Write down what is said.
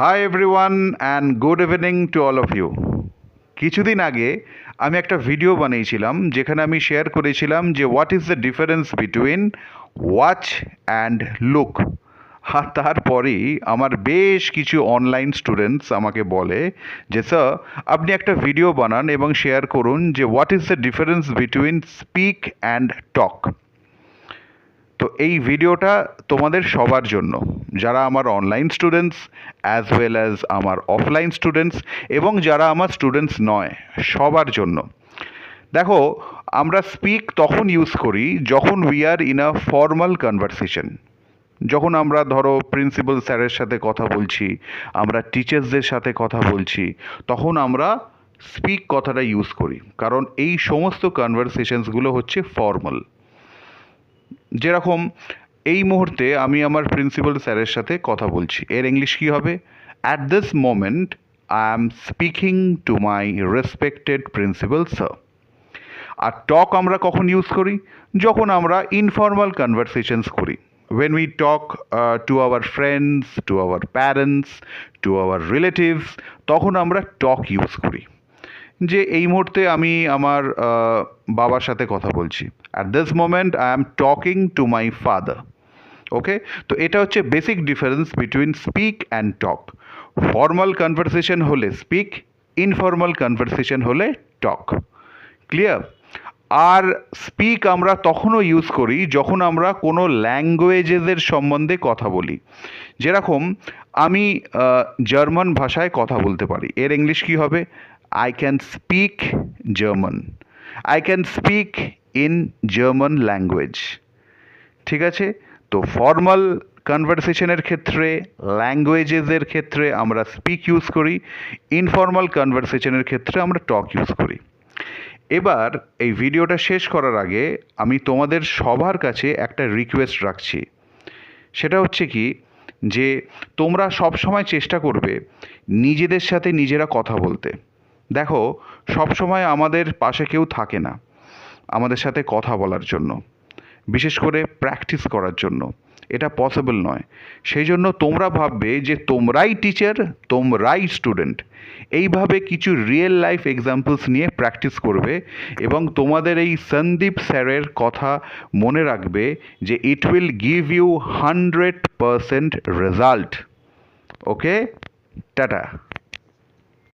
High everyone and good evening to all of you. কিছুদিন আগে আমি একটা ভিডিও বানিয়েছিলাম যেখানে আমি শেয়ার করেছিলাম যে what is the difference between watch and look. আর তারপরেই আমার বেশ কিছু অনলাইন স্টুডেন্টস আমাকে বলে যে স্যার, আপনি একটা ভিডিও বানান এবং শেয়ার করুন যে what is the difference between speak and টক। তো এই ভিডিওটা তোমাদের সবার জন্য, যারা আমার online students as well as আমার অফলাইন স্টুডেন্টস এবং যারা আমার স্টুডেন্টস নয়, সবার জন্য। দেখো, আমরা স্পিক তখন ইউজ করি যখন we are in a formal conversation. যখন আমরা ধরো প্রিন্সিপাল স্যারের সাথে কথা বলছি, আমরা টিচার্সদের সাথে কথা বলছি, তখন আমরা স্পিক কথাটা ইউজ করি, কারণ এই সমস্ত কনভারসেশনসগুলো হচ্ছে ফর্মাল। যেরকম এই মুহূর্তে আমি আমার প্রিন্সিপাল স্যারের সাথে কথা বলছি, এর ইংলিশ কী হবে? At this moment I am speaking to my respected principal sir. আর টক আমরা কখন ইউজ করি? যখন আমরা ইনফর্মাল কনভারসেশনস করি, when we talk to our friends, to our parents, to our relatives, তখন আমরা টক ইউজ করি। যে এই মুহূর্তে আমি আমার বাবার সাথে কথা বলছি, at this moment I am talking to my father. Okay, তো এটা হচ্ছে basic difference between speak and talk. Formal conversation হলে স্পিক, ইনফর্মাল কনভারসেশন হলে টক। ক্লিয়ার? আর স্পিক আমরা তখনও ইউজ করি যখন আমরা কোনো ল্যাঙ্গুয়েজেসের সম্বন্ধে কথা বলি। যেরকম আমি জার্মান ভাষায় কথা বলতে পারি, এর ইংলিশ কী হবে? I can speak German. I can speak in German language. ঠিক আছে? তো ফর্মাল কনভারসেশনের ক্ষেত্রে, ল্যাঙ্গুয়েজেসের ক্ষেত্রে আমরা স্পিক ইউজ করি, ইনফর্মাল কনভারসেশনের ক্ষেত্রে আমরা টক ইউজ করি। এবার এই ভিডিওটা শেষ করার আগে আমি তোমাদের সবার কাছে একটা রিকোয়েস্ট রাখছি। সেটা হচ্ছে কি, যে তোমরা সব সময় চেষ্টা করবে নিজেদের সাথে নিজেরা কথা বলতে। দেখো, সব সময় আমাদের পাশে কেউ থাকে না আমাদের সাথে কথা বলার জন্য, বিশেষ করে প্র্যাকটিস করার জন্য। এটা পসিবল নয়। সেই জন্য তোমরা ভাববে যে তোমরাই টিচার, তোমরাই স্টুডেন্ট। এইভাবে কিছু রিয়েল লাইফ এক্সাম্পলস নিয়ে প্র্যাকটিস করবে এবং তোমাদের এই সন্দীপ স্যারের কথা মনে রাখবে যে it will give you 100% result. Okay, tata.